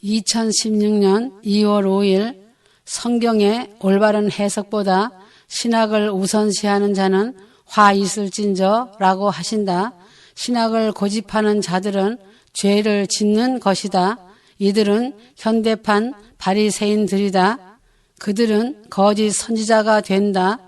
2016년 2월 5일 성경의 올바른 해석보다 신학을 우선시하는 자는 화 있을진저 라고 하신다. 신학을 고집하는 자들은 죄를 짓는 것이다. 이들은 현대판 바리새인들이다. 그들은 거짓 선지자가 된다.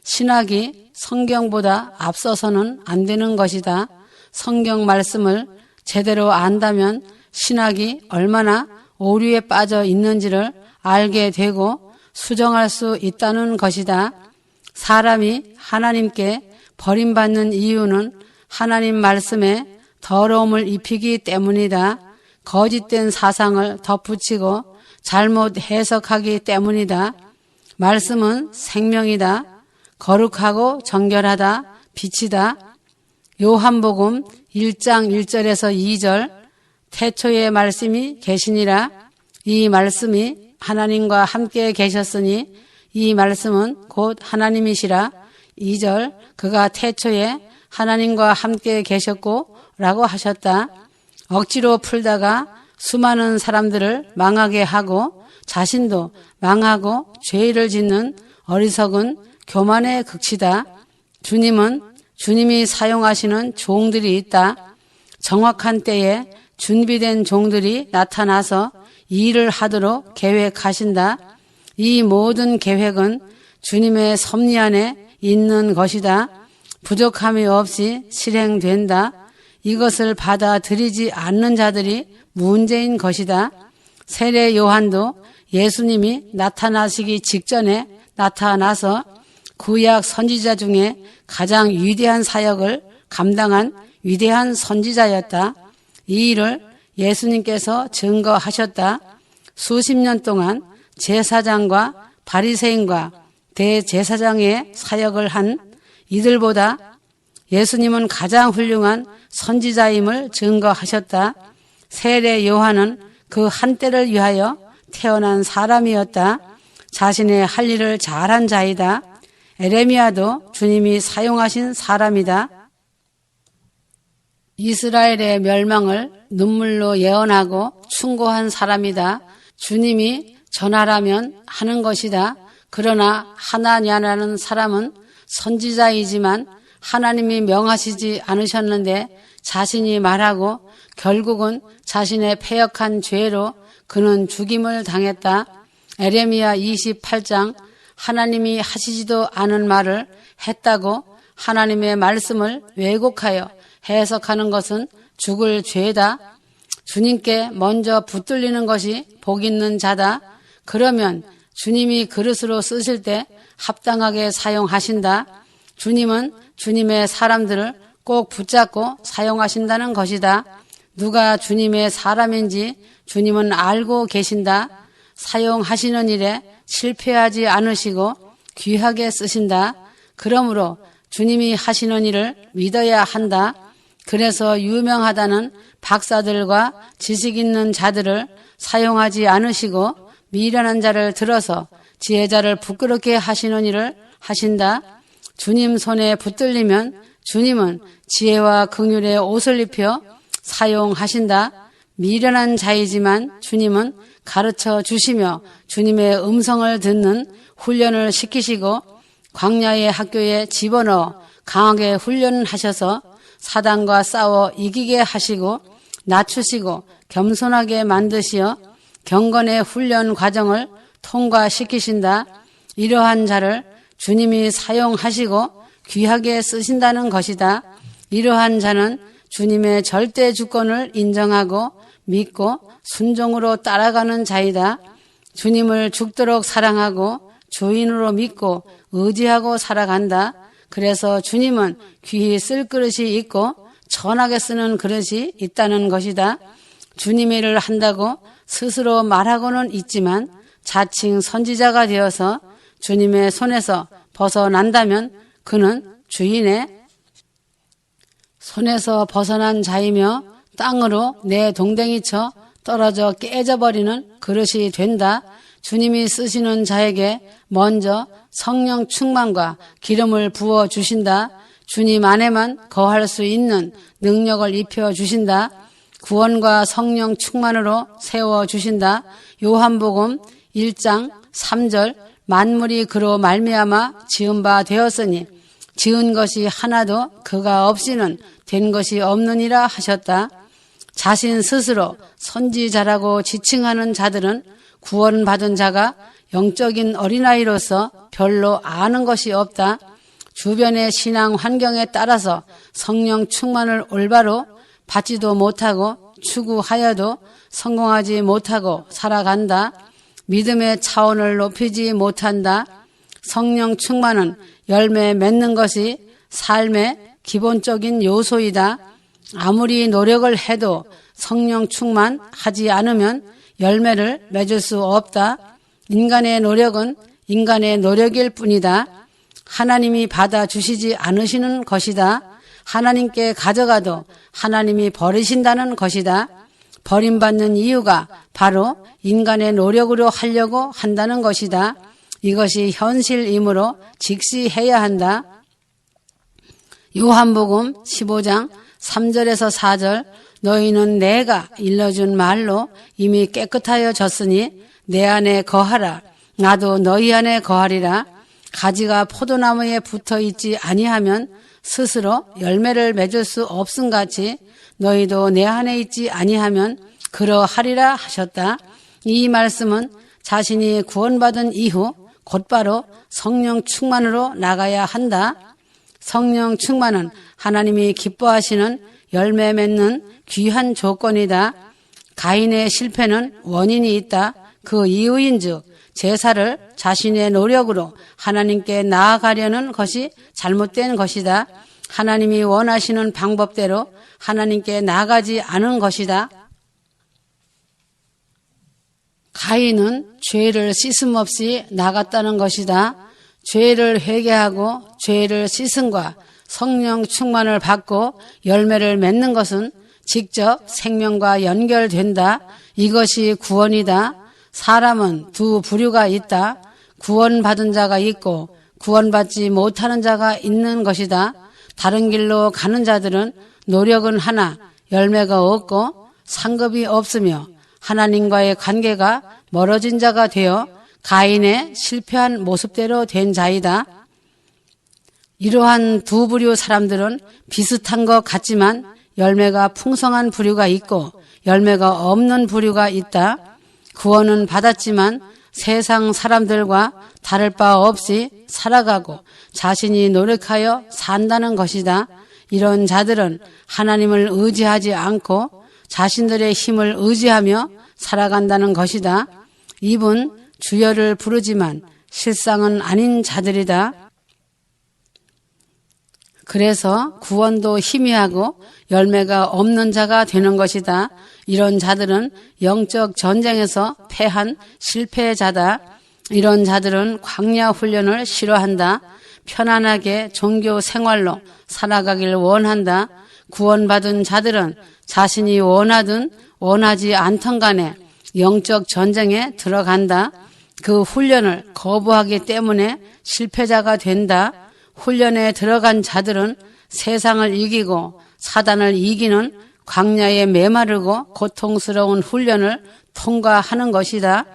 신학이 성경보다 앞서서는 안 되는 것이다. 성경 말씀을 제대로 안다면 신학이 얼마나 오류에 빠져 있는지를 알게 되고 수정할 수 있다는 것이다. 사람이 하나님께 버림받는 이유는 하나님 말씀에 더러움을 입히기 때문이다. 거짓된 사상을 덧붙이고 잘못 해석하기 때문이다. 말씀은 생명이다. 거룩하고 정결하다. 빛이다. 요한복음 1장 1절에서 2절 태초에 말씀이 계시니라. 이 말씀이 하나님과 함께 계셨으니 이 말씀은 곧 하나님이시라. 2절 그가 태초에 하나님과 함께 계셨고 라고 하셨다. 억지로 풀다가 수많은 사람들을 망하게 하고 자신도 망하고 죄를 짓는 어리석은 교만의 극치다. 주님은 주님이 사용하시는 종들이 있다. 정확한 때에 준비된 종들이 나타나서 일을 하도록 계획하신다. 이 모든 계획은 주님의 섭리 안에 있는 것이다. 부족함이 없이 실행된다. 이것을 받아들이지 않는 자들이 문제인 것이다. 세례 요한도 예수님이 나타나시기 직전에 나타나서 구약 선지자 중에 가장 위대한 사역을 감당한 위대한 선지자였다. 이 일을 예수님께서 증거하셨다. 수십 년 동안 제사장과 바리새인과 대제사장의 사역을 한 이들보다 예수님은 가장 훌륭한 선지자임을 증거하셨다. 세례 요한은 그 한때를 위하여 태어난 사람이었다. 자신의 할 일을 잘한 자이다. 에레미야도 주님이 사용하신 사람이다. 이스라엘의 멸망을 눈물로 예언하고 충고한 사람이다. 주님이 전하라면 하는 것이다. 그러나 하나냐라는 사람은 선지자이지만 하나님이 명하시지 않으셨는데 자신이 말하고 결국은 자신의 패역한 죄로 그는 죽임을 당했다. 에레미야 28장 하나님이 하시지도 않은 말을 했다고 하나님의 말씀을 왜곡하여 해석하는 것은 죽을 죄다. 주님께 먼저 붙들리는 것이 복 있는 자다. 그러면 주님이 그릇으로 쓰실 때 합당하게 사용하신다. 주님은 주님의 사람들을 꼭 붙잡고 사용하신다는 것이다. 누가 주님의 사람인지 주님은 알고 계신다. 사용하시는 일에 실패하지 않으시고 귀하게 쓰신다. 그러므로 주님이 하시는 일을 믿어야 한다. 그래서 유명하다는 박사들과 지식 있는 자들을 사용하지 않으시고 미련한 자를 들어서 지혜자를 부끄럽게 하시는 일을 하신다. 주님 손에 붙들리면 주님은 지혜와 긍휼의 옷을 입혀 사용하신다. 미련한 자이지만 주님은 가르쳐 주시며 주님의 음성을 듣는 훈련을 시키시고 광야의 학교에 집어넣어 강하게 훈련하셔서 사단과 싸워 이기게 하시고 낮추시고 겸손하게 만드시어 경건의 훈련 과정을 통과시키신다. 이러한 자를 주님이 사용하시고 귀하게 쓰신다는 것이다. 이러한 자는 주님의 절대 주권을 인정하고 믿고 순종으로 따라가는 자이다. 주님을 죽도록 사랑하고 주인으로 믿고 의지하고 살아간다. 그래서 주님은 귀히 쓸 그릇이 있고 천하게 쓰는 그릇이 있다는 것이다. 주님의 일을 한다고 스스로 말하고는 있지만 자칭 선지자가 되어서 주님의 손에서 벗어난다면 그는 주인의 손에서 벗어난 자이며 땅으로 내 동댕이쳐 떨어져 깨져버리는 그릇이 된다. 주님이 쓰시는 자에게 먼저 성령 충만과 기름을 부어 주신다. 주님 안에만 거할 수 있는 능력을 입혀 주신다. 구원과 성령 충만으로 세워주신다. 요한복음 1장 3절 만물이 그로 말미암아 지은 바 되었으니 지은 것이 하나도 그가 없이는 된 것이 없느니라 하셨다. 자신 스스로 선지자라고 지칭하는 자들은 구원받은 자가 영적인 어린아이로서 별로 아는 것이 없다. 주변의 신앙 환경에 따라서 성령 충만을 올바로 받지도 못하고 추구하여도 성공하지 못하고 살아간다. 믿음의 차원을 높이지 못한다. 성령 충만은 열매 맺는 것이 삶의 기본적인 요소이다. 아무리 노력을 해도 성령 충만하지 않으면 열매를 맺을 수 없다. 인간의 노력은 인간의 노력일 뿐이다. 하나님이 받아주시지 않으시는 것이다. 하나님께 가져가도 하나님이 버리신다는 것이다. 버림받는 이유가 바로 인간의 노력으로 하려고 한다는 것이다. 이것이 현실이므로 직시해야 한다. 요한복음 15장 3절에서 4절 너희는 내가 일러준 말로 이미 깨끗하여졌으니 내 안에 거하라. 나도 너희 안에 거하리라. 가지가 포도나무에 붙어있지 아니하면 스스로 열매를 맺을 수 없음같이 너희도 내 안에 있지 아니하면 그러하리라 하셨다. 이 말씀은 자신이 구원받은 이후 곧바로 성령 충만으로 나가야 한다. 성령 충만은 하나님이 기뻐하시는 열매 맺는 귀한 조건이다. 가인의 실패는 원인이 있다. 그 이유인즉 제사를 자신의 노력으로 하나님께 나아가려는 것이 잘못된 것이다. 하나님이 원하시는 방법대로 하나님께 나아가지 않은 것이다. 가인은 죄를 씻음 없이 나갔다는 것이다. 죄를 회개하고 죄를 씻음과 성령 충만을 받고 열매를 맺는 것은 직접 생명과 연결된다. 이것이 구원이다. 사람은 두 부류가 있다. 구원받은 자가 있고 구원받지 못하는 자가 있는 것이다. 다른 길로 가는 자들은 노력은 하나 열매가 없고 상급이 없으며 하나님과의 관계가 멀어진 자가 되어 가인의 실패한 모습대로 된 자이다. 이러한 두 부류 사람들은 비슷한 것 같지만 열매가 풍성한 부류가 있고 열매가 없는 부류가 있다. 구원은 받았지만 세상 사람들과 다를 바 없이 살아가고 자신이 노력하여 산다는 것이다. 이런 자들은 하나님을 의지하지 않고 자신들의 힘을 의지하며 살아간다는 것이다. 입은 주여를 부르지만 실상은 아닌 자들이다. 그래서 구원도 희미하고 열매가 없는 자가 되는 것이다. 이런 자들은 영적 전쟁에서 패한 실패자다. 이런 자들은 광야 훈련을 싫어한다. 편안하게 종교 생활로 살아가길 원한다. 구원받은 자들은 자신이 원하든 원하지 않던 간에 영적 전쟁에 들어간다. 그 훈련을 거부하기 때문에 실패자가 된다. 훈련에 들어간 자들은 세상을 이기고 사단을 이기는 광야에 메마르고 고통스러운 훈련을 통과하는 것이다.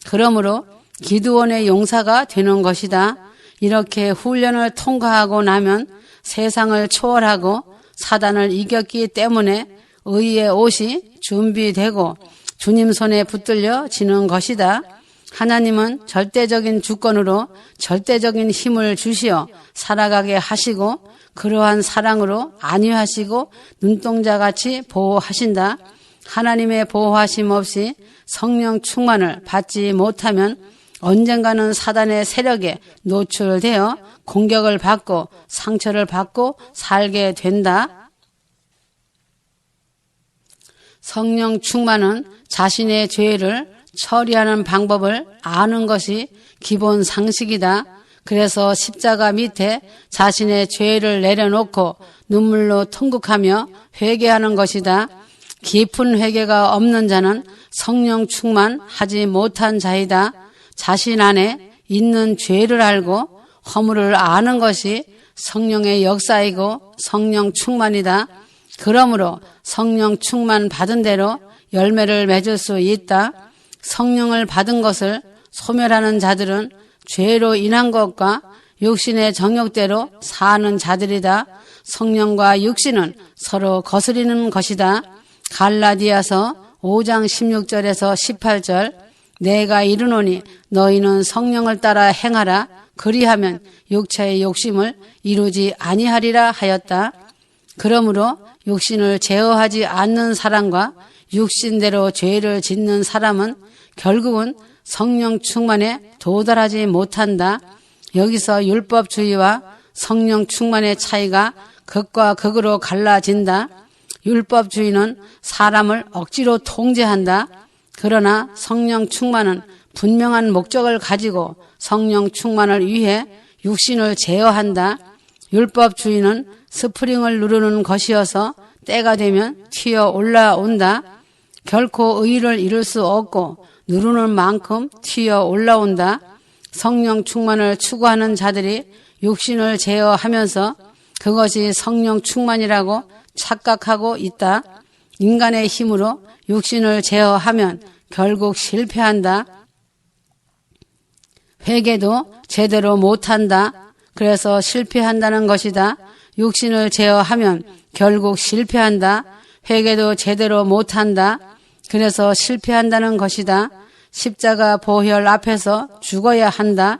그러므로 기드온의 용사가 되는 것이다. 이렇게 훈련을 통과하고 나면 세상을 초월하고 사단을 이겼기 때문에 의의 옷이 준비되고 주님 손에 붙들려지는 것이다. 하나님은 절대적인 주권으로 절대적인 힘을 주시어 살아가게 하시고 그러한 사랑으로 안위하시고 눈동자같이 보호하신다. 하나님의 보호하심 없이 성령 충만을 받지 못하면 언젠가는 사단의 세력에 노출되어 공격을 받고 상처를 받고 살게 된다. 성령 충만은 자신의 죄를 처리하는 방법을 아는 것이 기본 상식이다. 그래서 십자가 밑에 자신의 죄를 내려놓고 눈물로 통곡하며 회개하는 것이다. 깊은 회개가 없는 자는 성령 충만하지 못한 자이다. 자신 안에 있는 죄를 알고 허물을 아는 것이 성령의 역사이고 성령 충만이다. 그러므로 성령 충만 받은 대로 열매를 맺을 수 있다. 성령을 받은 것을 소멸하는 자들은 죄로 인한 것과 육신의 정욕대로 사는 자들이다. 성령과 육신은 서로 거스리는 것이다. 갈라디아서 5장 16절에서 18절 내가 이르노니 너희는 성령을 따라 행하라. 그리하면 육체의 욕심을 이루지 아니하리라 하였다. 그러므로 육신을 제어하지 않는 사람과 육신대로 죄를 짓는 사람은 결국은 성령 충만에 도달하지 못한다. 여기서 율법주의와 성령 충만의 차이가 극과 극으로 갈라진다. 율법주의는 사람을 억지로 통제한다. 그러나 성령 충만은 분명한 목적을 가지고 성령 충만을 위해 육신을 제어한다. 율법주의는 스프링을 누르는 것이어서 때가 되면 튀어 올라온다. 결코 의의를 이룰 수 없고 누르는 만큼 튀어 올라온다. 성령 충만을 추구하는 자들이 육신을 제어하면서 그것이 성령 충만이라고 착각하고 있다. 인간의 힘으로 육신을 제어하면 결국 실패한다. 회개도 제대로 못한다. 그래서 실패한다는 것이다. 육신을 제어하면 결국 실패한다. 회개도 제대로 못한다. 그래서 실패한다는 것이다. 십자가 보혈 앞에서 죽어야 한다.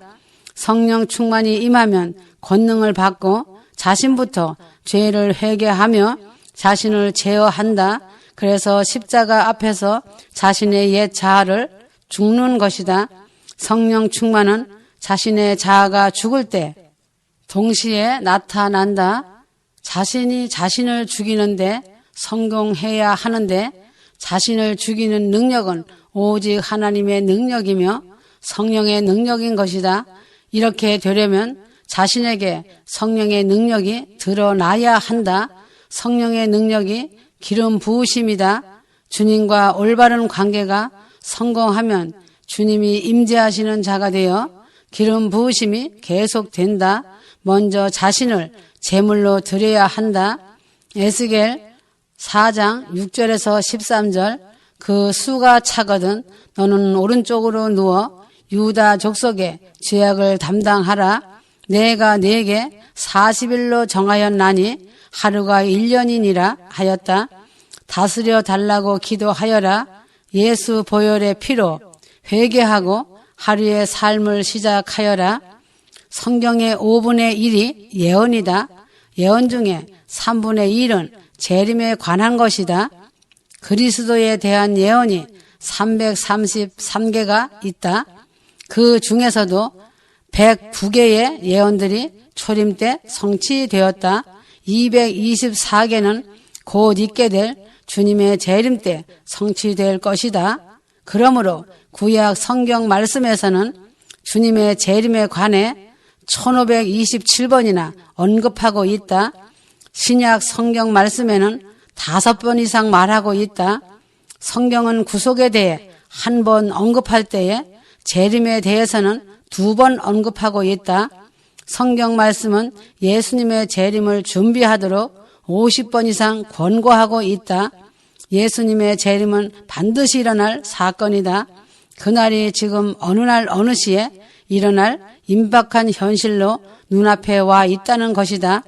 성령 충만이 임하면 권능을 받고 자신부터 죄를 회개하며 자신을 제어한다. 그래서 십자가 앞에서 자신의 옛 자아를 죽는 것이다. 성령 충만은 자신의 자아가 죽을 때 동시에 나타난다. 자신이 자신을 죽이는데 성공해야 하는데 자신을 죽이는 능력은 오직 하나님의 능력이며 성령의 능력인 것이다. 이렇게 되려면 자신에게 성령의 능력이 드러나야 한다. 성령의 능력이 기름 부으심이다. 주님과 올바른 관계가 성공하면 주님이 임재하시는 자가 되어 기름 부으심이 계속된다. 먼저 자신을 제물로 드려야 한다. 에스겔 4장 6절에서 13절 그 수가 차거든 너는 오른쪽으로 누워 유다 족속의 죄악을 담당하라. 내가 네게 40일로 정하였나니 하루가 1년이니라 하였다. 다스려 달라고 기도하여라. 예수 보혈의 피로 회개하고 하루의 삶을 시작하여라. 성경의 5분의 1이 예언이다. 예언 중에 3분의 1은 재림에 관한 것이다. 그리스도에 대한 예언이 333개가 있다. 그 중에서도 109개의 예언들이 초림 때 성취되었다. 224개는 곧 있게 될 주님의 재림 때 성취될 것이다. 그러므로 구약 성경 말씀에서는 주님의 재림에 관해 1527번이나 언급하고 있다. 신약 성경 말씀에는 5번 이상 말하고 있다. 성경은 구속에 대해 한 번 언급할 때에 재림에 대해서는 2번 언급하고 있다. 성경 말씀은 예수님의 재림을 준비하도록 50번 이상 권고하고 있다. 예수님의 재림은 반드시 일어날 사건이다. 그날이 지금 어느 날 어느 시에 일어날 임박한 현실로 눈앞에 와 있다는 것이다.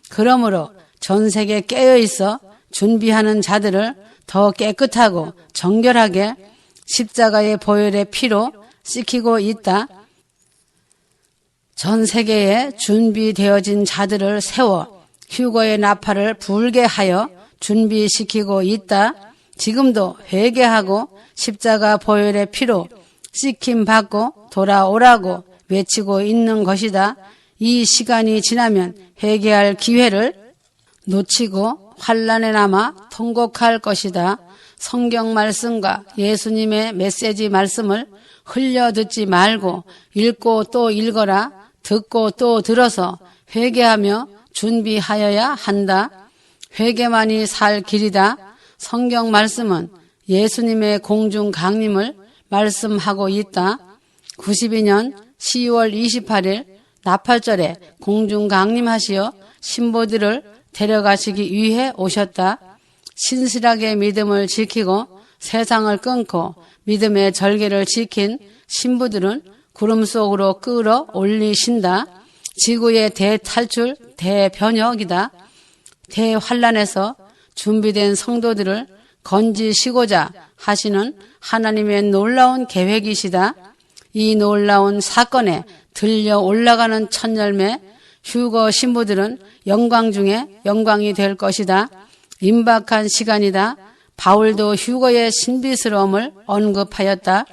그러므로 전 세계에 깨어있어 준비하는 자들을 더 깨끗하고 정결하게 십자가의 보혈의 피로 씻기고 있다. 전 세계에 준비되어진 자들을 세워 휴거의 나팔을 불게 하여 준비시키고 있다. 지금도 회개하고 십자가 보혈의 피로 씻김받고 돌아오라고 외치고 있는 것이다. 이 시간이 지나면 회개할 기회를 놓치고 환난에 남아 통곡할 것이다. 성경 말씀과 예수님의 메시지 말씀을 흘려 듣지 말고 읽고 또 읽어라. 듣고 또 들어서 회개하며 준비하여야 한다. 회개만이 살 길이다. 성경 말씀은 예수님의 공중 강림을 말씀하고 있다. 92년 10월 28일 나팔절에 공중 강림하시어 신보들을 데려가시기 위해 오셨다. 신실하게 믿음을 지키고 세상을 끊고 믿음의 절개를 지킨 신부들은 구름 속으로 끌어올리신다. 지구의 대탈출, 대변혁이다. 대환란에서 준비된 성도들을 건지시고자 하시는 하나님의 놀라운 계획이시다. 이 놀라운 사건에 들려 올라가는 첫 열매, 휴거 신부들은 영광 중에 영광이 될 것이다. 임박한 시간이다. 바울도 휴거의 신비스러움을 언급하였다.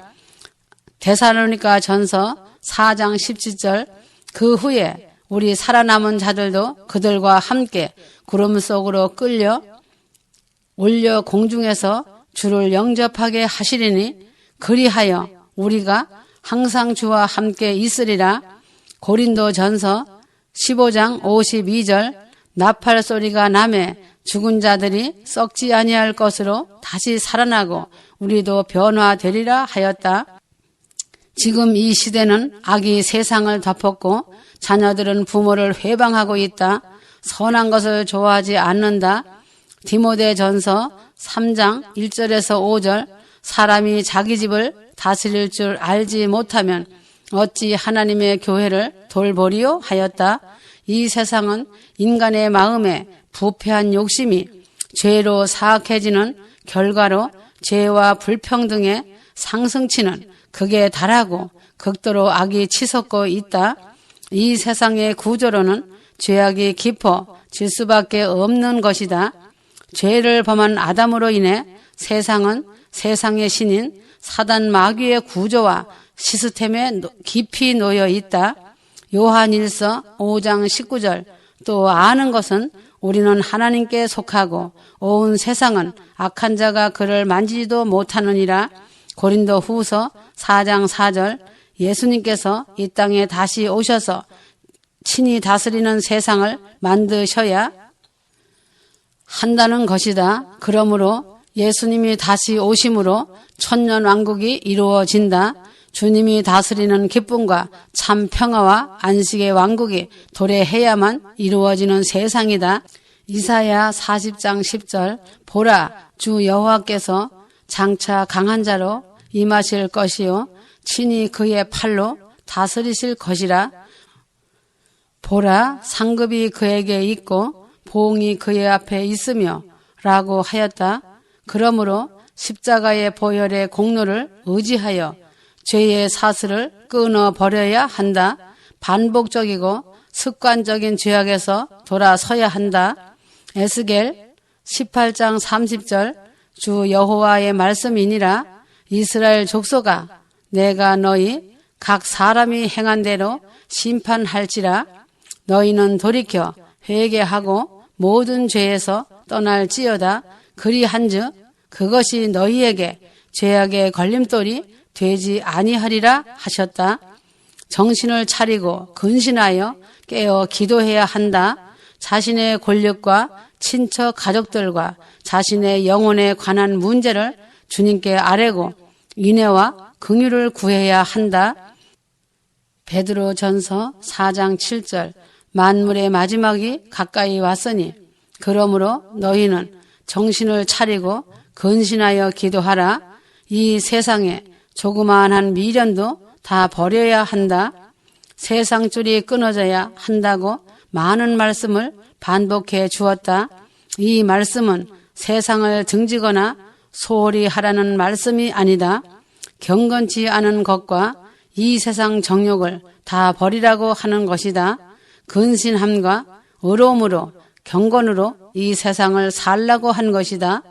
데살로니가 전서 4장 17절 그 후에 우리 살아남은 자들도 그들과 함께 구름 속으로 끌려 올려 공중에서 주를 영접하게 하시리니 그리하여 우리가 항상 주와 함께 있으리라. 고린도 전서 15장 52절 나팔 소리가 나매 죽은 자들이 썩지 아니할 것으로 다시 살아나고 우리도 변화되리라 하였다. 지금 이 시대는 악이 세상을 덮었고 자녀들은 부모를 회방하고 있다. 선한 것을 좋아하지 않는다. 디모데 전서 3장 1절에서 5절 사람이 자기 집을 다스릴 줄 알지 못하면 어찌 하나님의 교회를 돌보리요 하였다. 이 세상은 인간의 마음에 부패한 욕심이 죄로 사악해지는 결과로 죄와 불평등의 상승치는 극에 달하고 극도로 악이 치솟고 있다. 이 세상의 구조로는 죄악이 깊어질 수밖에 없는 것이다. 죄를 범한 아담으로 인해 세상은 세상의 신인 사단 마귀의 구조와 시스템에 깊이 놓여 있다. 요한일서 5장 19절 또 아는 것은 우리는 하나님께 속하고 온 세상은 악한 자가 그를 만지지도 못하느니라. 고린도 후서 4장 4절 예수님께서 이 땅에 다시 오셔서 친히 다스리는 세상을 만드셔야 한다는 것이다. 그러므로 예수님이 다시 오심으로 천년왕국이 이루어진다. 주님이 다스리는 기쁨과 참 평화와 안식의 왕국이 도래해야만 이루어지는 세상이다. 이사야 40장 10절 보라 주 여호와께서 장차 강한 자로 임하실 것이요 친히 그의 팔로 다스리실 것이라. 보라 상급이 그에게 있고 보응이 그의 앞에 있으며 라고 하였다. 그러므로 십자가의 보혈의 공로를 의지하여 죄의 사슬을 끊어버려야 한다. 반복적이고 습관적인 죄악에서 돌아서야 한다. 에스겔 18장 30절 주 여호와의 말씀이니라. 이스라엘 족속아 내가 너희 각 사람이 행한 대로 심판할지라. 너희는 돌이켜 회개하고 모든 죄에서 떠날지어다. 그리한즉 그것이 너희에게 죄악의 걸림돌이 되지 아니하리라 하셨다. 정신을 차리고 근신하여 깨어 기도해야 한다. 자신의 권력과 친척 가족들과 자신의 영혼에 관한 문제를 주님께 아뢰고 인애와 긍휼을 구해야 한다. 베드로 전서 4장 7절 만물의 마지막이 가까이 왔으니 그러므로 너희는 정신을 차리고 근신하여 기도하라. 이 세상에 조그마한 미련도 다 버려야 한다. 세상줄이 끊어져야 한다고 많은 말씀을 반복해 주었다. 이 말씀은 세상을 등지거나 소홀히 하라는 말씀이 아니다. 경건치 않은 것과 이 세상 정욕을 다 버리라고 하는 것이다. 근신함과 의로움으로 경건으로 이 세상을 살라고 한 것이다.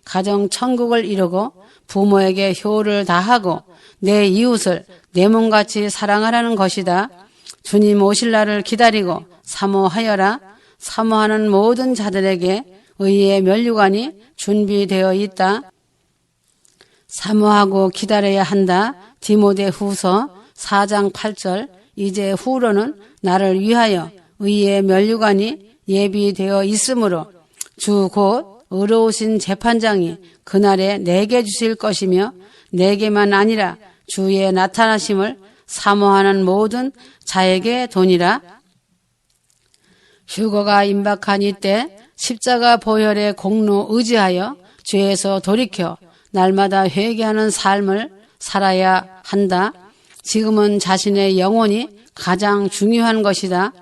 가정 천국을 이루고 부모에게 효를 다하고 내 이웃을 내 몸같이 사랑하라는 것이다. 주님 오실 날을 기다리고 사모하여라. 사모하는 모든 자들에게 의의 면류관이 준비되어 있다. 사모하고 기다려야 한다. 디모데 후서 4장 8절 이제 후로는 나를 위하여 의의 면류관이 예비되어 있으므로 주 곧 의로우신 재판장이 그날에 내게 주실 것이며 내게만 아니라 주의 나타나심을 사모하는 모든 자에게 도니라. 휴거가 임박한 이때 십자가 보혈의 공로 의지하여 죄에서 돌이켜 날마다 회개하는 삶을 살아야 한다. 지금은 자신의 영혼이 가장 중요한 것이다.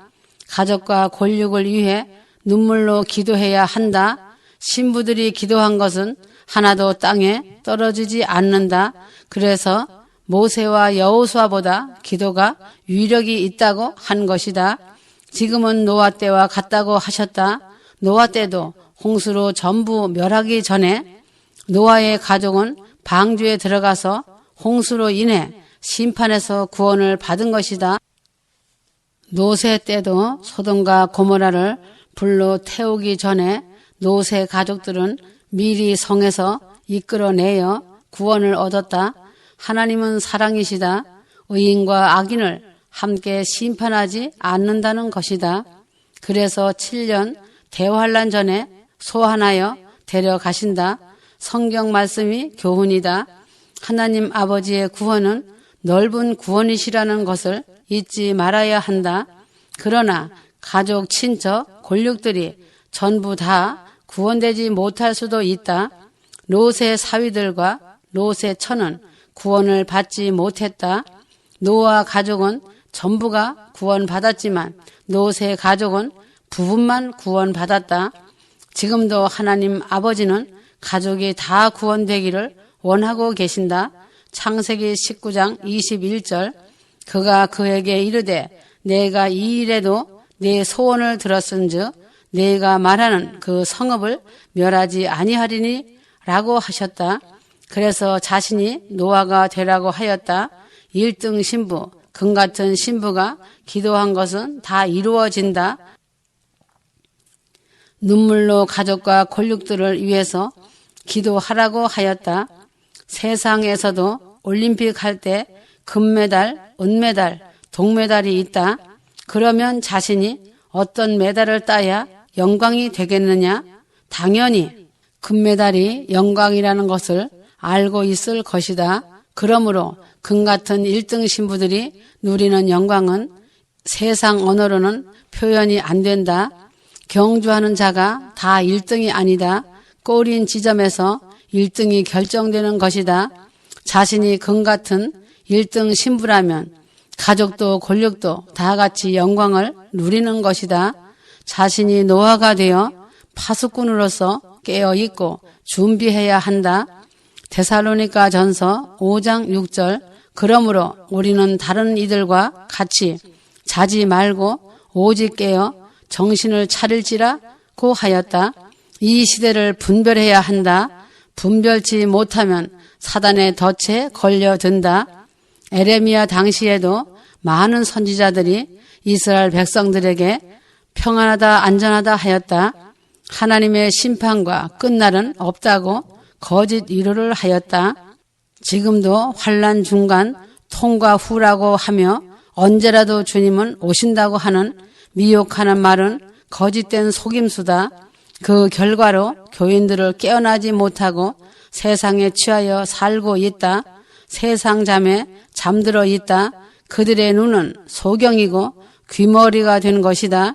가족과 권력을 위해 눈물로 기도해야 한다. 신부들이 기도한 것은 하나도 땅에 떨어지지 않는다. 그래서 모세와 여호수아보다 기도가 위력이 있다고 한 것이다. 지금은 노아 때와 같다고 하셨다. 노아 때도 홍수로 전부 멸하기 전에 노아의 가족은 방주에 들어가서 홍수로 인해 심판에서 구원을 받은 것이다. 노세 때도 소돔과 고모라를 불로 태우기 전에 노세 가족들은 미리 성에서 이끌어내어 구원을 얻었다. 하나님은 사랑이시다. 의인과 악인을 함께 심판하지 않는다는 것이다. 그래서 7년 대환란 전에 소환하여 데려가신다. 성경 말씀이 교훈이다. 하나님 아버지의 구원은 넓은 구원이시라는 것을 잊지 말아야 한다. 그러나 가족, 친척, 권력들이 전부 다 구원되지 못할 수도 있다. 롯의 사위들과 롯의 처는 구원을 받지 못했다. 노아 가족은 전부가 구원받았지만 롯의 가족은 부분만 구원받았다. 지금도 하나님 아버지는 가족이 다 구원되기를 원하고 계신다. 창세기 19장 21절 그가 그에게 이르되 내가 이 일에도 내 소원을 들었은즉 내가 말하는 그 성읍을 멸하지 아니하리니 라고 하셨다. 그래서 자신이 노아가 되라고 하였다. 1등 신부, 금같은 신부가 기도한 것은 다 이루어진다. 눈물로 가족과 권력들을 위해서 기도하라고 하였다. 세상에서도 올림픽 할 때 금메달, 은메달, 동메달이 있다. 그러면 자신이 어떤 메달을 따야 영광이 되겠느냐? 당연히 금메달이 영광이라는 것을 알고 있을 것이다. 그러므로 금같은 1등 신부들이 누리는 영광은 세상 언어로는 표현이 안 된다. 경주하는 자가 다 1등이 아니다. 꼬린 지점에서 1등이 결정되는 것이다. 자신이 금같은 1등 신부라면 가족도 권력도 다 같이 영광을 누리는 것이다. 자신이 노아가 되어 파수꾼으로서 깨어있고 준비해야 한다. 데살로니가 전서 5장 6절 그러므로 우리는 다른 이들과 같이 자지 말고 오직 깨어 정신을 차릴지라고 하였다. 이 시대를 분별해야 한다. 분별치 못하면 사단의 덫에 걸려든다. 에레미야 당시에도 많은 선지자들이 이스라엘 백성들에게 평안하다 안전하다 하였다. 하나님의 심판과 끝날은 없다고 거짓 위로를 하였다. 지금도 환난 중간 통과 후라고 하며 언제라도 주님은 오신다고 하는 미혹하는 말은 거짓된 속임수다. 그 결과로 교인들을 깨어나지 못하고 세상에 취하여 살고 있다. 세상 잠에 잠들어 있다. 그들의 눈은 소경이고 귀머리가 된 것이다.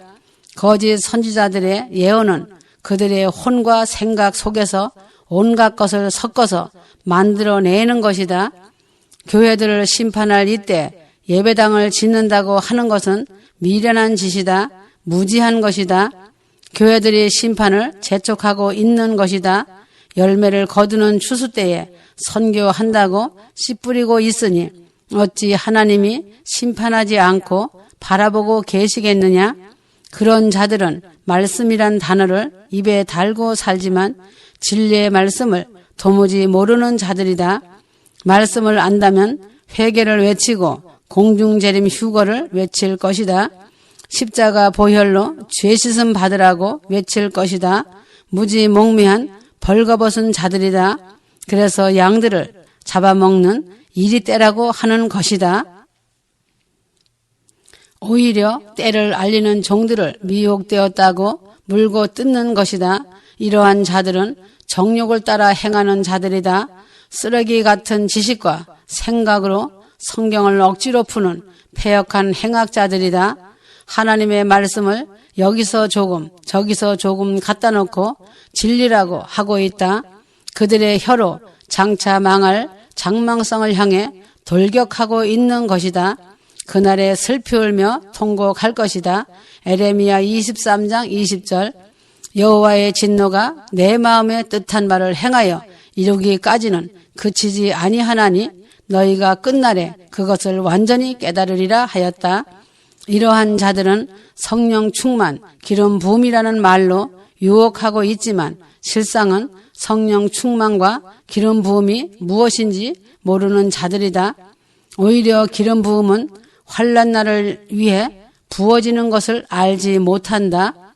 거짓 선지자들의 예언은 그들의 혼과 생각 속에서 온갖 것을 섞어서 만들어내는 것이다. 교회들을 심판할 이때 예배당을 짓는다고 하는 것은 미련한 짓이다. 무지한 것이다. 교회들이 심판을 재촉하고 있는 것이다. 열매를 거두는 추수 때에 선교한다고 씨 뿌리고 있으니 어찌 하나님이 심판하지 않고 바라보고 계시겠느냐? 그런 자들은 말씀이란 단어를 입에 달고 살지만 진리의 말씀을 도무지 모르는 자들이다. 말씀을 안다면 회개를 외치고 공중재림 휴거를 외칠 것이다. 십자가 보혈로 죄 씻음 받으라고 외칠 것이다. 무지몽매한 벌거벗은 자들이다. 그래서 양들을 잡아먹는 이리 때라고 하는 것이다. 오히려 때를 알리는 종들을 미혹되었다고 물고 뜯는 것이다. 이러한 자들은 정욕을 따라 행하는 자들이다. 쓰레기 같은 지식과 생각으로 성경을 억지로 푸는 패역한 행악자들이다. 하나님의 말씀을 여기서 조금 저기서 조금 갖다 놓고 진리라고 하고 있다. 그들의 혀로 장차 망할 장망성을 향해 돌격하고 있는 것이다. 그날에 슬피 울며 통곡할 것이다. 에레미야 23장 20절. 여호와의 진노가 내 마음에 뜻한 바를 행하여 이루기까지는 그치지 아니하나니 너희가 끝날에 그것을 완전히 깨달으리라 하였다. 이러한 자들은 성령 충만, 기름 부음이라는 말로 유혹하고 있지만 실상은 성령 충만과 기름 부음이 무엇인지 모르는 자들이다. 오히려 기름 부음은 환난 날을 위해 부어지는 것을 알지 못한다.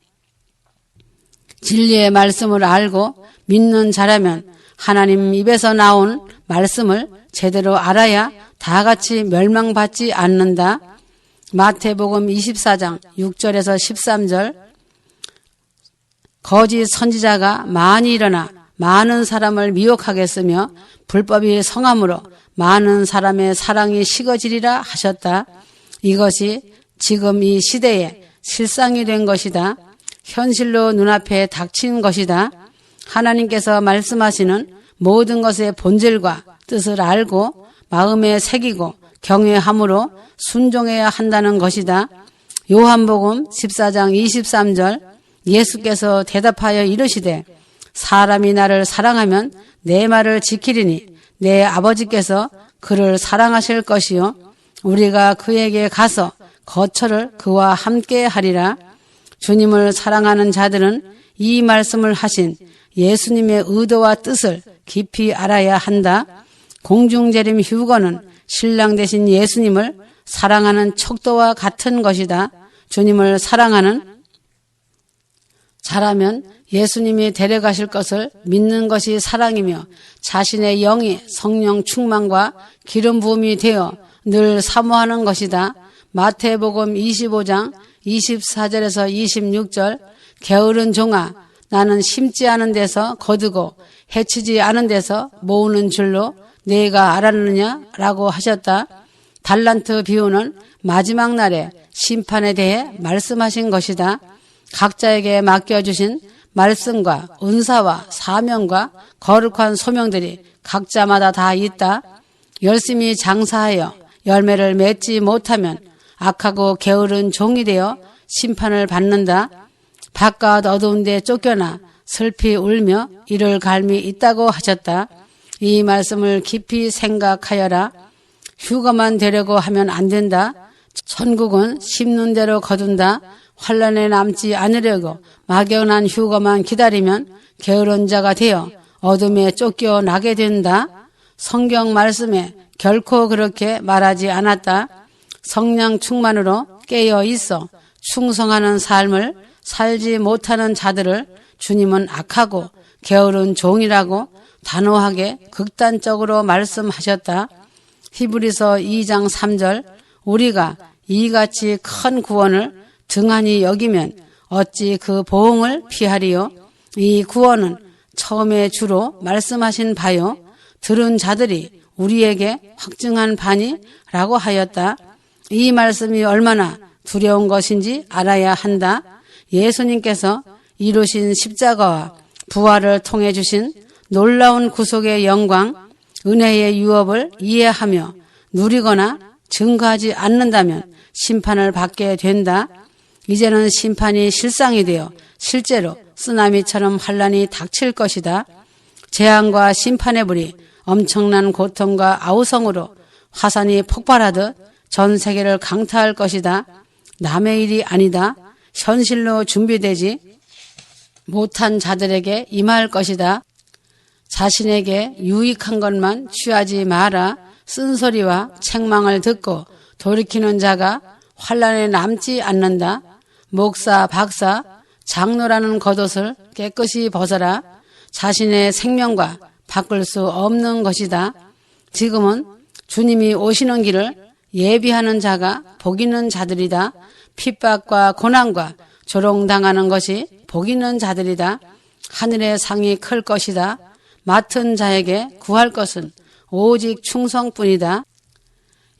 진리의 말씀을 알고 믿는 자라면 하나님 입에서 나온 말씀을 제대로 알아야 다 같이 멸망받지 않는다. 마태복음 24장 6절에서 13절. 거짓 선지자가 많이 일어나 많은 사람을 미혹하겠으며 불법이 성함으로 많은 사람의 사랑이 식어지리라 하셨다. 이것이 지금 이 시대에 실상이 된 것이다. 현실로 눈앞에 닥친 것이다. 하나님께서 말씀하시는 모든 것의 본질과 뜻을 알고 마음에 새기고 경외함으로 순종해야 한다는 것이다. 요한복음 14장 23절. 예수께서 대답하여 이르시되 사람이 나를 사랑하면 내 말을 지키리니 내 아버지께서 그를 사랑하실 것이요 우리가 그에게 가서 거처를 그와 함께 하리라. 주님을 사랑하는 자들은 이 말씀을 하신 예수님의 의도와 뜻을 깊이 알아야 한다. 공중재림 휴거는 신랑 되신 예수님을 사랑하는 척도와 같은 것이다. 주님을 사랑하는 자라면 예수님이 데려가실 것을 믿는 것이 사랑이며 자신의 영이 성령 충만과 기름 부음이 되어 늘 사모하는 것이다. 마태복음 25장 24절에서 26절. 게으른 종아 나는 심지 않은 데서 거두고 해치지 않은 데서 모으는 줄로 네가 알았느냐라고 하셨다. 달란트 비유는 마지막 날에 심판에 대해 말씀하신 것이다. 각자에게 맡겨주신 말씀과 은사와 사명과 거룩한 소명들이 각자마다 다 있다. 열심히 장사하여 열매를 맺지 못하면 악하고 게으른 종이 되어 심판을 받는다. 바깥 어두운 데 쫓겨나 슬피 울며 이를 갈미 있다고 하셨다. 이 말씀을 깊이 생각하여라. 휴거만 되려고 하면 안 된다. 천국은 심는 대로 거둔다. 환난에 남지 않으려고 막연한 휴거만 기다리면 게으른 자가 되어 어둠에 쫓겨나게 된다. 성경 말씀에 결코 그렇게 말하지 않았다. 성령 충만으로 깨어 있어 충성하는 삶을 살지 못하는 자들을 주님은 악하고 게으른 종이라고 단호하게 극단적으로 말씀하셨다. 히브리서 2장 3절. 우리가 이같이 큰 구원을 등한히 여기면 어찌 그 보응을 피하리요. 이 구원은 처음에 주로 말씀하신 바요 들은 자들이 우리에게 확증한 바니라고 하였다. 이 말씀이 얼마나 두려운 것인지 알아야 한다. 예수님께서 이루신 십자가와 부활을 통해 주신 놀라운 구속의 영광, 은혜의 유업을 이해하며 누리거나 증거하지 않는다면 심판을 받게 된다. 이제는 심판이 실상이 되어 실제로 쓰나미처럼 환란이 닥칠 것이다. 재앙과 심판의 불이 엄청난 고통과 아우성으로 화산이 폭발하듯 전 세계를 강타할 것이다. 남의 일이 아니다. 현실로 준비되지 못한 자들에게 임할 것이다. 자신에게 유익한 것만 취하지 마라. 쓴소리와 책망을 듣고 돌이키는 자가 환난에 남지 않는다. 목사, 박사, 장로라는 겉옷을 깨끗이 벗어라. 자신의 생명과 바꿀 수 없는 것이다. 지금은 주님이 오시는 길을 예비하는 자가 복 있는 자들이다. 핍박과 고난과 조롱당하는 것이 복 있는 자들이다. 하늘의 상이 클 것이다. 맡은 자에게 구할 것은 오직 충성뿐이다.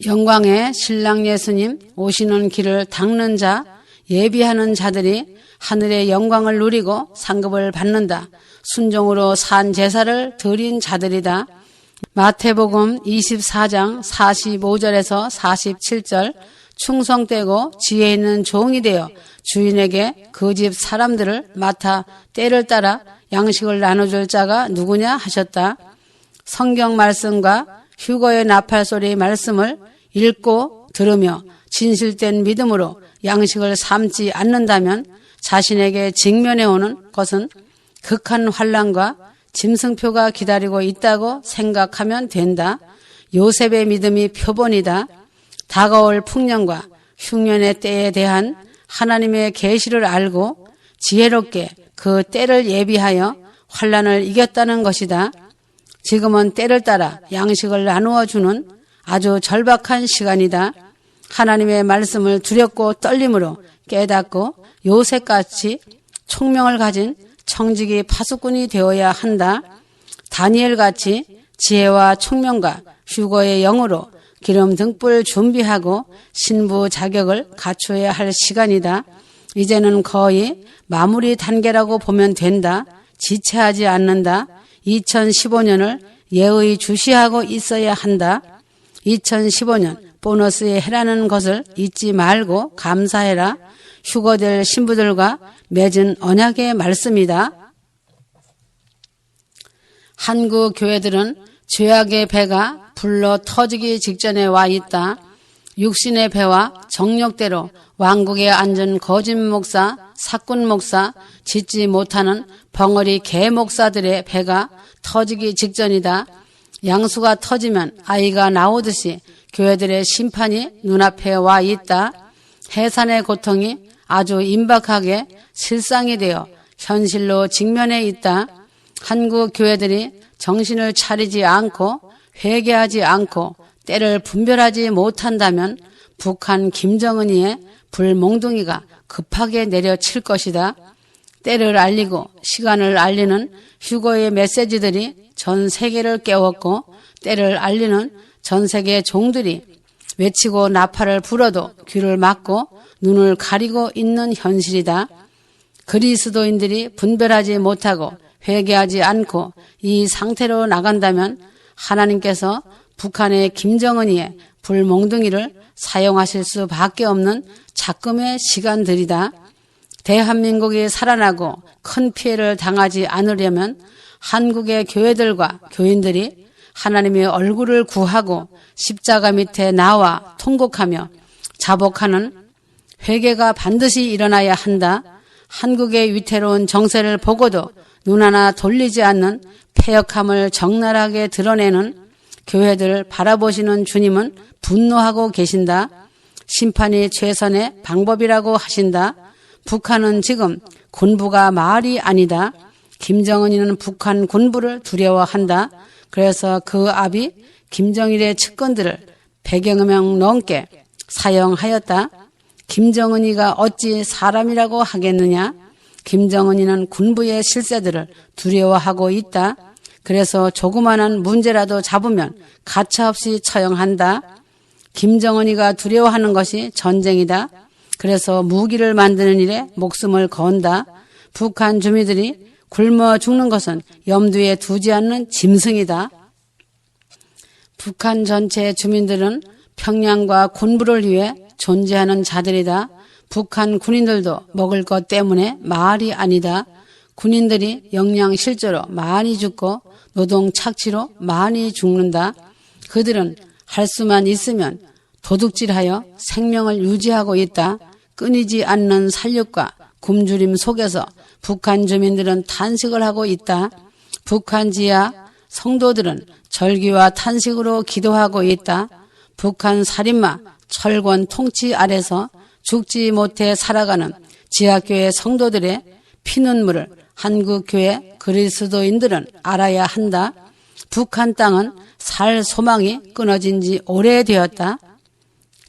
영광의 신랑 예수님 오시는 길을 닦는 자, 예비하는 자들이 하늘의 영광을 누리고 상급을 받는다. 순종으로 산 제사를 드린 자들이다. 마태복음 24장 45절에서 47절 충성되고 지혜 있는 종이 되어 주인에게 그 집 사람들을 맡아 때를 따라 양식을 나눠줄 자가 누구냐 하셨다. 성경 말씀과 휴거의 나팔소리 말씀을 읽고 들으며 진실된 믿음으로 양식을 삼지 않는다면 자신에게 직면해오는 것은 극한 환난과 짐승표가 기다리고 있다고 생각하면 된다. 요셉의 믿음이 표본이다. 다가올 풍년과 흉년의 때에 대한 하나님의 계시를 알고 지혜롭게 그 때를 예비하여 환난을 이겼다는 것이다. 지금은 때를 따라 양식을 나누어 주는 아주 절박한 시간이다. 하나님의 말씀을 두렵고 떨림으로 깨닫고 요셉같이 총명을 가진 청지기 파수꾼이 되어야 한다. 다니엘같이 지혜와 총명과 휴거의 영으로 기름 등불 준비하고 신부 자격을 갖추어야 할 시간이다. 이제는 거의 마무리 단계라고 보면 된다. 지체하지 않는다. 2015년을 예의 주시하고 있어야 한다. 2015년 보너스의 해라는 것을 잊지 말고 감사해라. 휴거될 신부들과 맺은 언약의 말씀이다. 한국 교회들은 죄악의 배가 불러 터지기 직전에 와 있다. 육신의 배와 정력대로 왕국에 앉은 거짓 목사, 사꾼 목사, 짓지 못하는 벙어리 개 목사들의 배가 터지기 직전이다. 양수가 터지면 아이가 나오듯이 교회들의 심판이 눈앞에 와 있다. 해산의 고통이 아주 임박하게 실상이 되어 현실로 직면해 있다. 한국 교회들이 정신을 차리지 않고 회개하지 않고 때를 분별하지 못한다면 북한 김정은이의 불몽둥이가 급하게 내려칠 것이다. 때를 알리고 시간을 알리는 휴거의 메시지들이 전 세계를 깨웠고 때를 알리는 전 세계 종들이 외치고 나팔을 불어도 귀를 막고 눈을 가리고 있는 현실이다. 그리스도인들이 분별하지 못하고 회개하지 않고 이 상태로 나간다면 하나님께서 북한의 김정은이의 불몽둥이를 사용하실 수밖에 없는 작금의 시간들이다. 대한민국이 살아나고 큰 피해를 당하지 않으려면 한국의 교회들과 교인들이 하나님의 얼굴을 구하고 십자가 밑에 나와 통곡하며 자복하는 회개가 반드시 일어나야 한다. 한국의 위태로운 정세를 보고도 눈 하나 돌리지 않는 패역함을 적나라하게 드러내는 교회들을 바라보시는 주님은 분노하고 계신다. 심판이 최선의 방법이라고 하신다. 북한은 지금 군부가 말이 아니다. 김정은이는 북한 군부를 두려워한다. 그래서 그 압이 김정일의 측근들을 100여 명 넘게 사형하였다. 김정은이가 어찌 사람이라고 하겠느냐? 김정은이는 군부의 실세들을 두려워하고 있다. 그래서 조그마한 문제라도 잡으면 가차없이 처형한다. 김정은이가 두려워하는 것이 전쟁이다. 그래서 무기를 만드는 일에 목숨을 건다. 북한 주민들이 굶어 죽는 것은 염두에 두지 않는 짐승이다. 북한 전체 주민들은 평양과 군부를 위해 존재하는 자들이다. 북한 군인들도 먹을 것 때문에 말이 아니다. 군인들이 영양실조로 많이 죽고 노동 착취로 많이 죽는다. 그들은 할 수만 있으면 도둑질하여 생명을 유지하고 있다. 끊이지 않는 살육과 굶주림 속에서 북한 주민들은 탄식을 하고 있다. 북한 지하 성도들은 절기와 탄식으로 기도하고 있다. 북한 살인마 철권 통치 아래서 죽지 못해 살아가는 지하교회 성도들의 피눈물을 한국교회 그리스도인들은 알아야 한다. 북한 땅은 살 소망이 끊어진 지 오래되었다.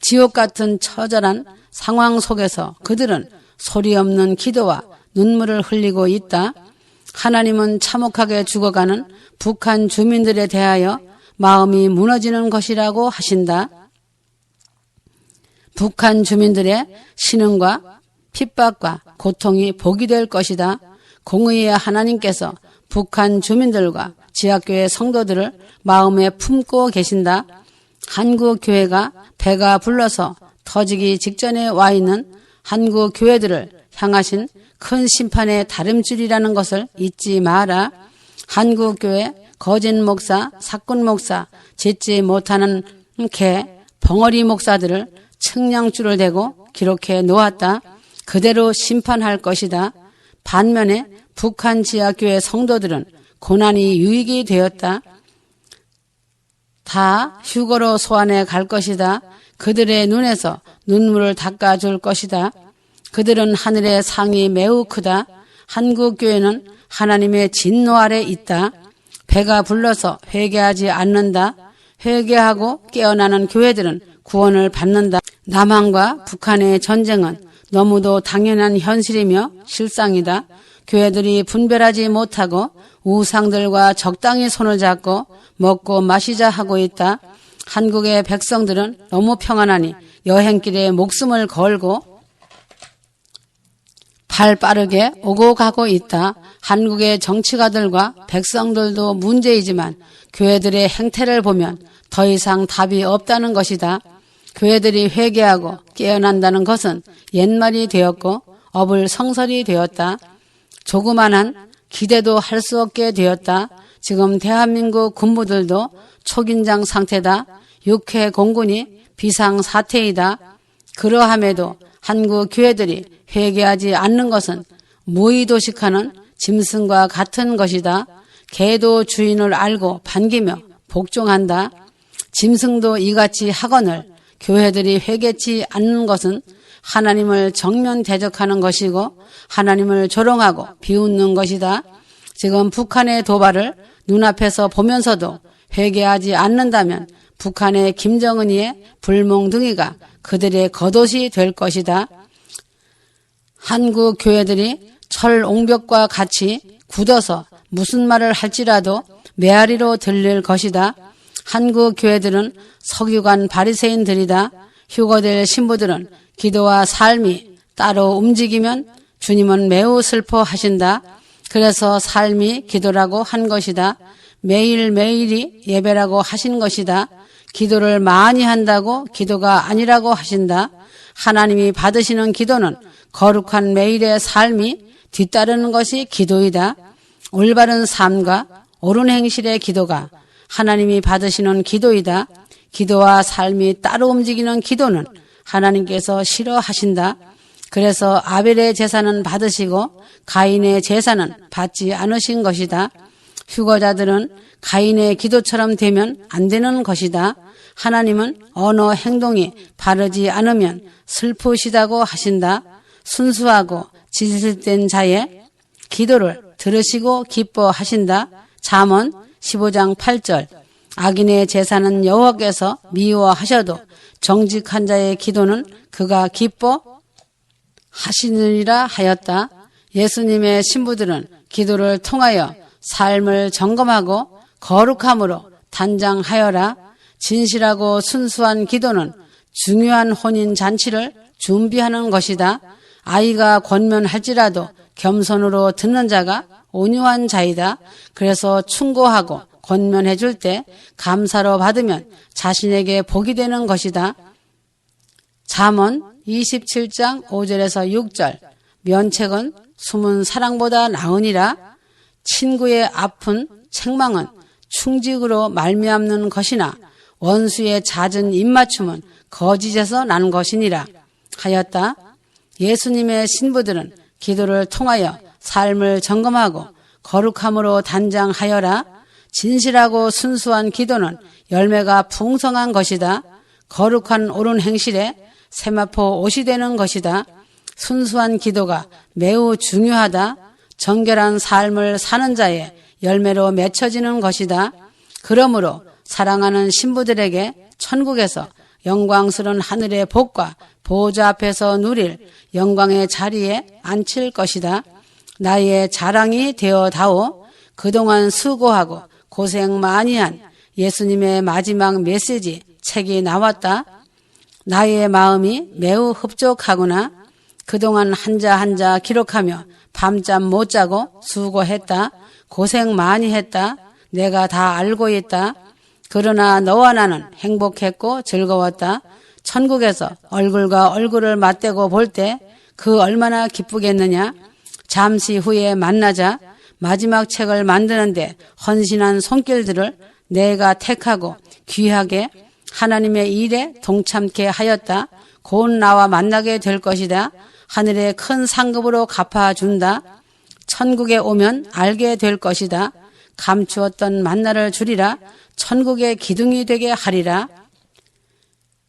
지옥 같은 처절한 상황 속에서 그들은 소리 없는 기도와 눈물을 흘리고 있다. 하나님은 참혹하게 죽어가는 북한 주민들에 대하여 마음이 무너지는 것이라고 하신다. 북한 주민들의 신음과 핍박과 고통이 복이 될 것이다. 공의의 하나님께서 북한 주민들과 지하교회 성도들을 마음에 품고 계신다. 한국 교회가 배가 불러서 터지기 직전에 와 있는 한국 교회들을 향하신 큰 심판의 다름줄이라는 것을 잊지 마라. 한국 교회 거짓 목사, 사꾼 목사, 짓지 못하는 개, 벙어리 목사들을 측량줄을 대고 기록해 놓았다. 그대로 심판할 것이다. 반면에 북한 지하교회 성도들은 고난이 유익이 되었다. 다 휴거로 소환해 갈 것이다. 그들의 눈에서 눈물을 닦아줄 것이다. 그들은 하늘의 상이 매우 크다. 한국교회는 하나님의 진노 아래 있다. 배가 불러서 회개하지 않는다. 회개하고 깨어나는 교회들은 구원을 받는다. 남한과 북한의 전쟁은 너무도 당연한 현실이며 실상이다. 교회들이 분별하지 못하고 우상들과 적당히 손을 잡고 먹고 마시자 하고 있다. 한국의 백성들은 너무 평안하니 여행길에 목숨을 걸고 발 빠르게 오고 가고 있다. 한국의 정치가들과 백성들도 문제이지만 교회들의 행태를 보면 더 이상 답이 없다는 것이다. 교회들이 회개하고 깨어난다는 것은 옛말이 되었고 어불성설이 되었다. 조그만한 기대도 할 수 없게 되었다. 지금 대한민국 군부들도 초긴장 상태다. 육해 공군이 비상사태이다. 그러함에도 한국 교회들이 회개하지 않는 것은 무의도식하는 짐승과 같은 것이다. 개도 주인을 알고 반기며 복종한다. 짐승도 이같이 하거늘 교회들이 회개치 않는 것은 하나님을 정면 대적하는 것이고 하나님을 조롱하고 비웃는 것이다. 지금 북한의 도발을 눈앞에서 보면서도 회개하지 않는다면 북한의 김정은이의 불몽둥이가 그들의 겉옷이 될 것이다. 한국 교회들이 철옹벽과 같이 굳어서 무슨 말을 할지라도 메아리로 들릴 것이다. 한국 교회들은 석유관 바리새인들이다. 휴거될 신부들은 기도와 삶이 따로 움직이면 주님은 매우 슬퍼하신다. 그래서 삶이 기도라고 한 것이다. 매일매일이 예배라고 하신 것이다. 기도를 많이 한다고 기도가 아니라고 하신다. 하나님이 받으시는 기도는 거룩한 매일의 삶이 뒤따르는 것이 기도이다. 올바른 삶과 옳은 행실의 기도가 하나님이 받으시는 기도이다. 기도와 삶이 따로 움직이는 기도는 하나님께서 싫어하신다. 그래서 아벨의 제사는 받으시고 가인의 제사는 받지 않으신 것이다. 휴거자들은 가인의 기도처럼 되면 안 되는 것이다. 하나님은 언어 행동이 바르지 않으면 슬프시다고 하신다. 순수하고 지질된 자의 기도를 들으시고 기뻐하신다. 잠언 15장 8절. 악인의 제사는 여호와께서 미워하셔도 정직한 자의 기도는 그가 기뻐하시느니라 하였다. 예수님의 신부들은 기도를 통하여 삶을 점검하고 거룩함으로 단장하여라. 진실하고 순수한 기도는 중요한 혼인 잔치를 준비하는 것이다. 아이가 권면할지라도 겸손으로 듣는 자가 온유한 자이다. 그래서 충고하고 권면해 줄 때 감사로 받으면 자신에게 복이 되는 것이다. 잠언 27장 5절에서 6절. 면책은 숨은 사랑보다 나으니라. 친구의 아픈 책망은 충직으로 말미암는 것이나 원수의 잦은 입맞춤은 거짓에서 난 것이니라 하였다. 예수님의 신부들은 기도를 통하여 삶을 점검하고 거룩함으로 단장하여라. 진실하고 순수한 기도는 열매가 풍성한 것이다. 거룩한 옳은 행실에 세마포 옷이 되는 것이다. 순수한 기도가 매우 중요하다. 정결한 삶을 사는 자의 열매로 맺혀지는 것이다. 그러므로 사랑하는 신부들에게 천국에서 영광스러운 하늘의 복과 보호자 앞에서 누릴 영광의 자리에 앉힐 것이다. 나의 자랑이 되어다오. 그동안 수고하고 고생 많이 한 예수님의 마지막 메시지 책이 나왔다. 나의 마음이 매우 흡족하구나. 그동안 한자 기록하며 밤잠 못 자고 수고했다. 고생 많이 했다. 내가 다 알고 있다. 그러나 너와 나는 행복했고 즐거웠다. 천국에서 얼굴과 얼굴을 맞대고 볼 때 그 얼마나 기쁘겠느냐. 잠시 후에 만나자. 마지막 책을 만드는데 헌신한 손길들을 내가 택하고 귀하게 하나님의 일에 동참케 하였다. 곧 나와 만나게 될 것이다. 하늘의 큰 상급으로 갚아준다. 천국에 오면 알게 될 것이다. 감추었던 만나를 주리라. 천국의 기둥이 되게 하리라.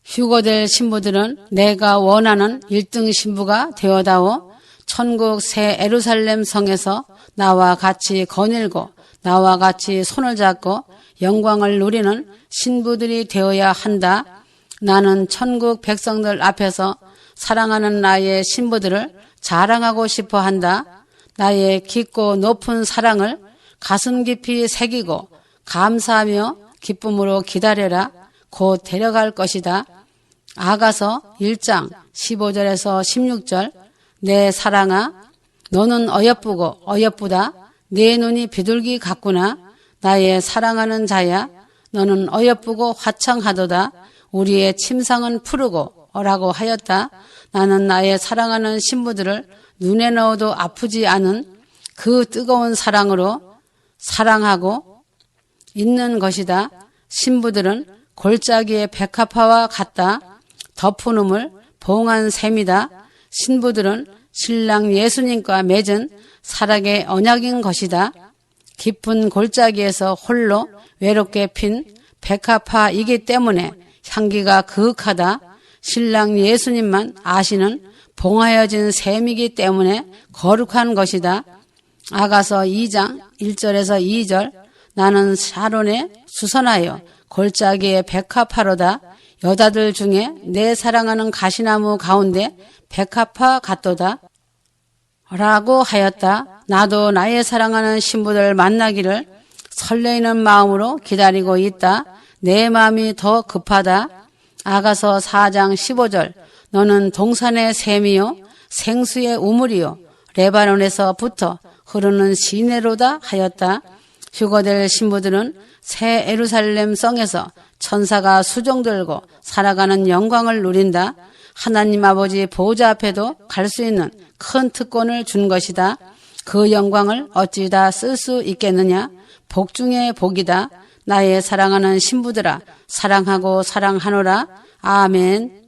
휴거될 신부들은 내가 원하는 1등 신부가 되어다오. 천국 새 예루살렘 성에서 나와 같이 거닐고 나와 같이 손을 잡고 영광을 누리는 신부들이 되어야 한다. 나는 천국 백성들 앞에서 사랑하는 나의 신부들을 자랑하고 싶어 한다. 나의 깊고 높은 사랑을 가슴 깊이 새기고 감사하며 기쁨으로 기다려라. 곧 데려갈 것이다. 아가서 1장 15절에서 16절. 내 사랑아, 너는 어여쁘고 어여쁘다. 내 눈이 비둘기 같구나. 나의 사랑하는 자야, 너는 어여쁘고 화창하도다. 우리의 침상은 푸르고 어라고 하였다. 나는 나의 사랑하는 신부들을 눈에 넣어도 아프지 않은 그 뜨거운 사랑으로 사랑하고 있는 것이다. 신부들은 골짜기의 백합화와 같다. 덮은 우물 봉한 샘이다. 신부들은 신랑 예수님과 맺은 사랑의 언약인 것이다. 깊은 골짜기에서 홀로 외롭게 핀 백합화이기 때문에 향기가 그윽하다. 신랑 예수님만 아시는 봉하여진 샘이기 때문에 거룩한 것이다. 아가서 2장 1절에서 2절. 나는 샤론에 수선하여 골짜기의 백합화로다. 여자들 중에 내 사랑하는 가시나무 가운데 백합화 같도다. 라고 하였다. 나도 나의 사랑하는 신부들 만나기를 설레이는 마음으로 기다리고 있다. 내 마음이 더 급하다. 아가서 4장 15절. 너는 동산의 샘이요 생수의 우물이요 레바논에서부터 흐르는 시내로다 하였다. 휴거될 신부들은 새 예루살렘 성에서 천사가 수종 들고 살아가는 영광을 누린다. 하나님 아버지 보좌 앞에도 갈 수 있는 큰 특권을 준 것이다. 그 영광을 어찌 다 쓸 수 있겠느냐. 복 중에 복이다. 나의 사랑하는 신부들아, 사랑하고 사랑하노라. 아멘.